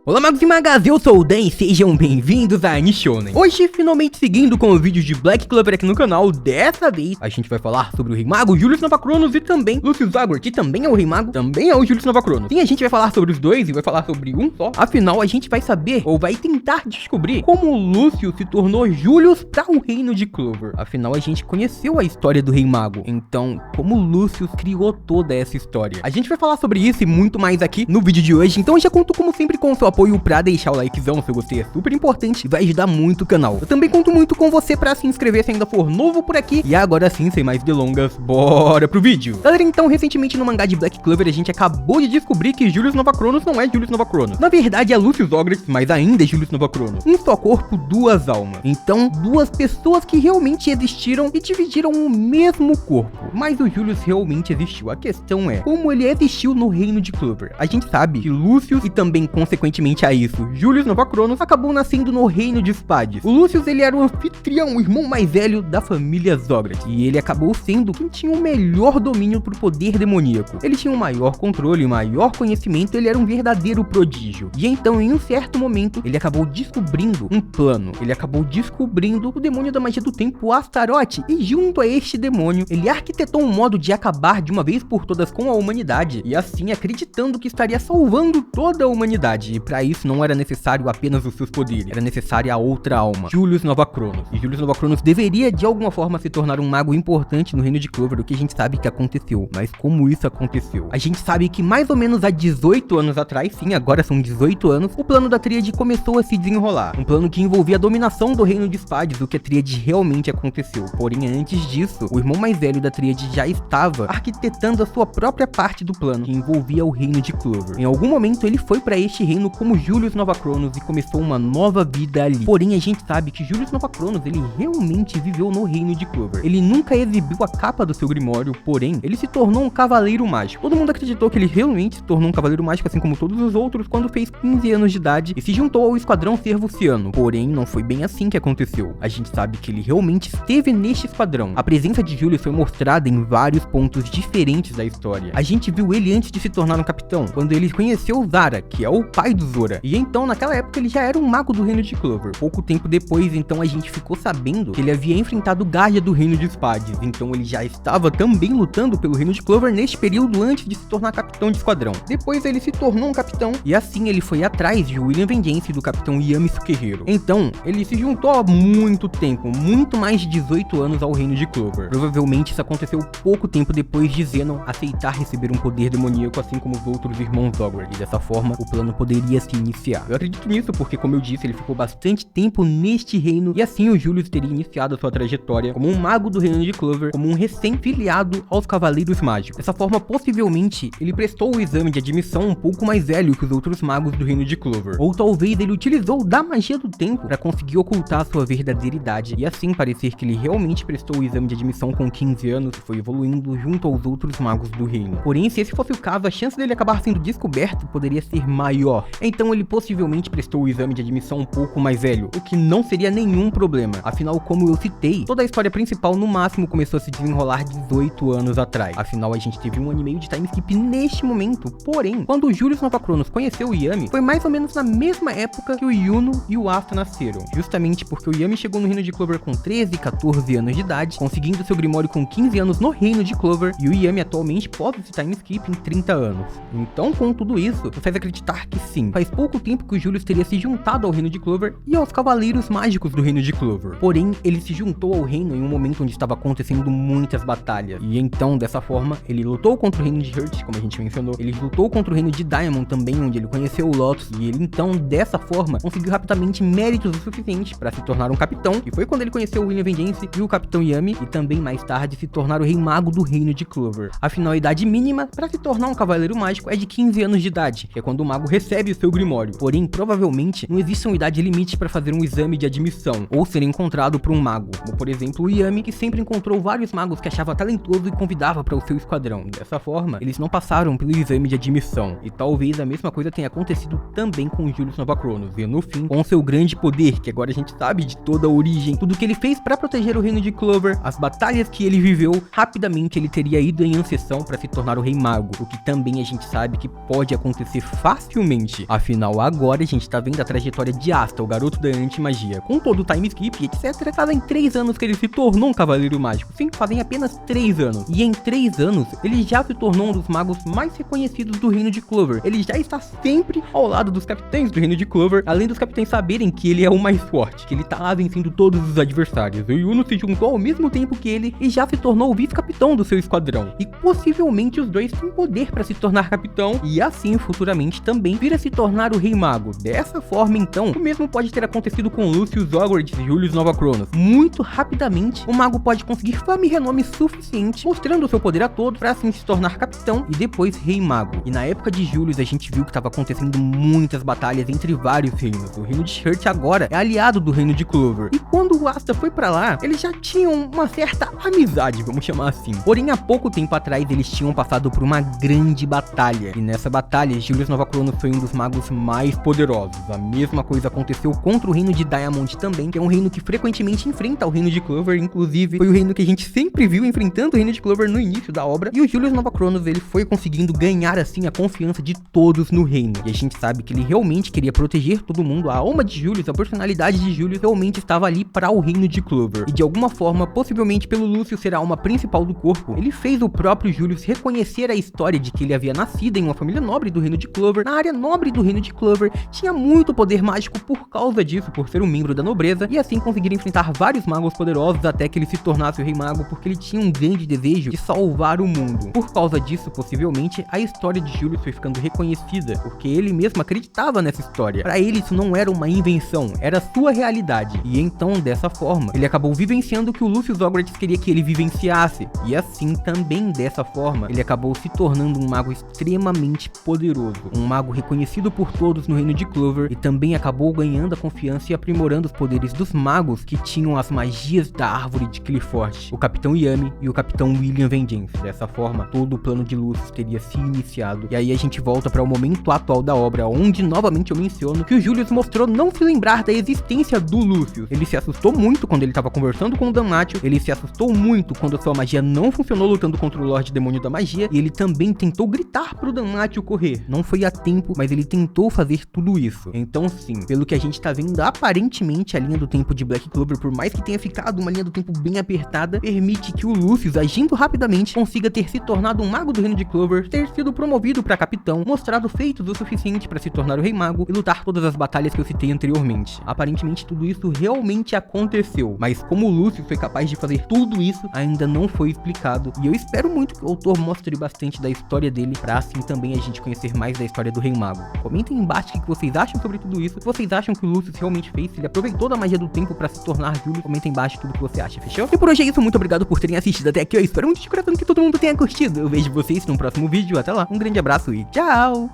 Olá magos e magas, eu sou o Dan e sejam bem-vindos a Anishonen. Hoje, finalmente seguindo com os vídeos de Black Clover aqui no canal, dessa vez a gente vai falar sobre o Rei Mago Julius Novachronos e também Lucius Agor, que também é o Rei Mago, também é o Julius Novachronos. Sim, a gente vai falar sobre os dois e vai falar sobre um só. Afinal, a gente vai saber, ou vai tentar descobrir, como o Lucius se tornou Julius para o reino de Clover. Afinal, a gente conheceu a história do Rei Mago, então, como o Lucius criou toda essa história. A gente vai falar sobre isso e muito mais aqui no vídeo de hoje, então eu já conto como sempre com o seu apoio pra deixar o likezão se eu gostei, é super importante e vai ajudar muito o canal. Eu também conto muito com você pra se inscrever se ainda for novo por aqui. E agora sim, sem mais delongas, bora pro vídeo. Galera, então, recentemente no mangá de Black Clover a gente acabou de descobrir que Julius Novachronos não é Julius Novachronos. Na verdade é Lucius Ogres, mas ainda é Julius Novachronos. Um só corpo, duas almas. Então, duas pessoas que realmente existiram e dividiram o mesmo corpo. Mas o Julius realmente existiu. A questão é, como ele existiu no reino de Clover? A gente sabe que Lucius e também, consequentemente a isso, Julius Novachronos acabou nascendo no reino de Spades. O Lucius, ele era o anfitrião, o irmão mais velho da família Zograt, e ele acabou sendo quem tinha o melhor domínio pro poder demoníaco. Ele tinha o maior controle, o maior conhecimento, ele era um verdadeiro prodígio. E então, em um certo momento, ele acabou descobrindo um plano. Ele acabou descobrindo o demônio da magia do tempo, Astaroth, e junto a este demônio, ele arquitetou um modo de acabar de uma vez por todas com a humanidade, e assim acreditando que estaria salvando toda a humanidade. E para isso não era necessário apenas os seus poderes, era necessária a outra alma, Julius Novachronos. E Julius Novachronos deveria de alguma forma se tornar um mago importante no reino de Clover, o que a gente sabe que aconteceu. Mas como isso aconteceu? A gente sabe que mais ou menos há 18 anos atrás, sim, agora são 18 anos, o plano da Tríade começou a se desenrolar. Um plano que envolvia a dominação do reino de Spades, o que a Tríade realmente aconteceu. Porém, antes disso, o irmão mais velho da Tríade já estava arquitetando a sua própria parte do plano, que envolvia o reino de Clover. Em algum momento, ele foi para este reino como Julius Novachronos e começou uma nova vida ali. Porém, a gente sabe que Julius Novachronos, ele realmente viveu no reino de Clover. Ele nunca exibiu a capa do seu grimório, porém, ele se tornou um cavaleiro mágico. Todo mundo acreditou que ele realmente se tornou um cavaleiro mágico, assim como todos os outros, quando fez 15 anos de idade e se juntou ao esquadrão Servuciano. Porém, não foi bem assim que aconteceu. A gente sabe que ele realmente esteve neste esquadrão. A presença de Julius foi mostrada em vários pontos diferentes da história. A gente viu ele antes de se tornar um capitão, quando ele conheceu Zara, que é o pai do Zora. E então, naquela época, ele já era um mago do reino de Clover. Pouco tempo depois, então, a gente ficou sabendo que ele havia enfrentado Gaia do reino de Spades. Então, ele já estava também lutando pelo reino de Clover neste período antes de se tornar capitão de esquadrão. Depois, ele se tornou um capitão e assim ele foi atrás de William Vengeance e do capitão Yami Sukehiro. Então, ele se juntou há muito tempo, muito mais de 18 anos ao reino de Clover. Provavelmente isso aconteceu pouco tempo depois de Zenon aceitar receber um poder demoníaco, assim como os outros irmãos Zograt. E dessa forma, o plano poderia se iniciar. Eu acredito nisso porque, como eu disse, ele ficou bastante tempo neste reino e assim o Julius teria iniciado a sua trajetória como um mago do reino de Clover, como um recém-filiado aos Cavaleiros Mágicos. Dessa forma, possivelmente, ele prestou o exame de admissão um pouco mais velho que os outros magos do reino de Clover. Ou talvez ele utilizou da magia do tempo para conseguir ocultar sua verdadeira idade e assim parecer que ele realmente prestou o exame de admissão com 15 anos e foi evoluindo junto aos outros magos do reino. Porém, se esse fosse o caso, a chance dele acabar sendo descoberto poderia ser maior. Então ele possivelmente prestou o exame de admissão um pouco mais velho, o que não seria nenhum problema. Afinal, como eu citei, toda a história principal no máximo começou a se desenrolar 18 anos atrás. Afinal, a gente teve um ano e meio de time skip neste momento. Porém, quando o Julius Novachronos conheceu o Yami, foi mais ou menos na mesma época que o Yuno e o Asta nasceram. Justamente porque o Yami chegou no reino de Clover com 13 e 14 anos de idade, conseguindo seu grimório com 15 anos no reino de Clover, e o Yami atualmente pode esse time skip em 30 anos. Então, com tudo isso, você faz acreditar que sim, faz pouco tempo que o Julius teria se juntado ao reino de Clover e aos cavaleiros mágicos do reino de Clover. Porém, ele se juntou ao reino em um momento onde estava acontecendo muitas batalhas. E então, dessa forma, ele lutou contra o reino de Hurt, como a gente mencionou. Ele lutou contra o reino de Diamond também, onde ele conheceu o Lotus. E ele então, dessa forma, conseguiu rapidamente méritos o suficiente para se tornar um capitão. E foi quando ele conheceu o William Vengeance e o capitão Yami. E também mais tarde se tornar o rei mago do reino de Clover. Afinal, a idade mínima para se tornar um cavaleiro mágico é de 15 anos de idade, que é quando o mago recebe o seu grimório. Porém, provavelmente, não existe uma idade limite para fazer um exame de admissão, ou ser encontrado por um mago, como por exemplo o Yami, que sempre encontrou vários magos que achava talentoso e convidava para o seu esquadrão. Dessa forma, eles não passaram pelo exame de admissão, e talvez a mesma coisa tenha acontecido também com o Julius Novachronos, e no fim, com seu grande poder, que agora a gente sabe de toda a origem, tudo que ele fez para proteger o reino de Clover, as batalhas que ele viveu, rapidamente ele teria ido em ascensão para se tornar o rei mago, o que também a gente sabe que pode acontecer facilmente. Afinal, agora a gente tá vendo a trajetória de Asta, o garoto da anti-magia. Com todo o time skip e etc, fazem 3 anos que ele se tornou um cavaleiro mágico. Sim, fazem apenas 3 anos. E em 3 anos, ele já se tornou um dos magos mais reconhecidos do reino de Clover. Ele já está sempre ao lado dos capitães do reino de Clover, além dos capitães saberem que ele é o mais forte, que ele tá lá vencendo todos os adversários. O Yuno se juntou ao mesmo tempo que ele e já se tornou o vice-capitão do seu esquadrão. E possivelmente os dois têm poder para se tornar capitão e assim futuramente também vir a se tornar o Rei Mago. Dessa forma então, o mesmo pode ter acontecido com Lucius Hogwarts e Julius Novachronos. Muito rapidamente, o mago pode conseguir fama e renome suficiente, mostrando seu poder a todos para assim se tornar capitão e depois Rei Mago. E na época de Julius a gente viu que estava acontecendo muitas batalhas entre vários reinos. O reino de Shirt agora é aliado do reino de Clover. E quando o Asta foi para lá, eles já tinham uma certa amizade, vamos chamar assim. Porém, há pouco tempo atrás eles tinham passado por uma grande batalha. E nessa batalha, Julius Novachronos foi um dos magos mais poderosos. A mesma coisa aconteceu contra o reino de Diamond também, que é um reino que frequentemente enfrenta o reino de Clover. Inclusive, foi o reino que a gente sempre viu enfrentando o reino de Clover no início da obra. E o Julius Novachronos, ele foi conseguindo ganhar assim a confiança de todos no reino. E a gente sabe que ele realmente queria proteger todo mundo. A alma de Julius, a personalidade de Julius realmente estava ali para o reino de Clover. E de alguma forma, possivelmente pelo Lucius ser a alma principal do corpo, ele fez o próprio Julius reconhecer a história de que ele havia nascido em uma família nobre do reino de Clover. Na área nobre do reino de Clover, tinha muito poder mágico por causa disso, por ser um membro da nobreza, e assim conseguir enfrentar vários magos poderosos até que ele se tornasse o Rei Mago, porque ele tinha um grande desejo de salvar o mundo. Por causa disso, possivelmente, a história de Julius foi ficando reconhecida, porque ele mesmo acreditava nessa história. Para ele, isso não era uma invenção, era sua realidade. E então, dessa forma, ele acabou vivenciando o que o Lucius Hogwarts queria que ele vivenciasse. E assim, também dessa forma, ele acabou se tornando um mago extremamente poderoso. Um mago reconhecido por todos no reino de Clover, e também acabou ganhando a confiança e aprimorando os poderes dos magos que tinham as magias da árvore de Clifford, o Capitão Yami e o Capitão William Vengeance. Dessa forma, todo o plano de Lucius teria se iniciado. E aí a gente volta para o momento atual da obra, onde novamente eu menciono que o Julius mostrou não se lembrar da existência do Lucius. Ele se assustou muito quando ele estava conversando com o Damnatio, ele se assustou muito quando a sua magia não funcionou lutando contra o Lorde Demônio da Magia, e ele também tentou gritar pro Damnatio correr. Não foi a tempo, mas ele tentou fazer tudo isso. Então sim, pelo que a gente tá vendo, aparentemente a linha do tempo de Black Clover, por mais que tenha ficado uma linha do tempo bem apertada, permite que o Lucius, agindo rapidamente, consiga ter se tornado um mago do reino de Clover, ter sido promovido para capitão, mostrado feitos o suficiente para se tornar o Rei Mago e lutar todas as batalhas que eu citei anteriormente. Aparentemente tudo isso realmente aconteceu, mas como o Lucius foi capaz de fazer tudo isso, ainda não foi explicado, e eu espero muito que o autor mostre bastante da história dele, pra assim também a gente conhecer mais da história do Rei Mago. Comentem embaixo o que vocês acham sobre tudo isso, se vocês acham que o Lucius realmente fez, se ele aproveitou da magia do tempo pra se tornar Julius. Comenta embaixo tudo que você acha, fechou? E por hoje é isso, muito obrigado por terem assistido até aqui, eu espero muito de coração que todo mundo tenha curtido. Eu vejo vocês no próximo vídeo, até lá, um grande abraço e tchau!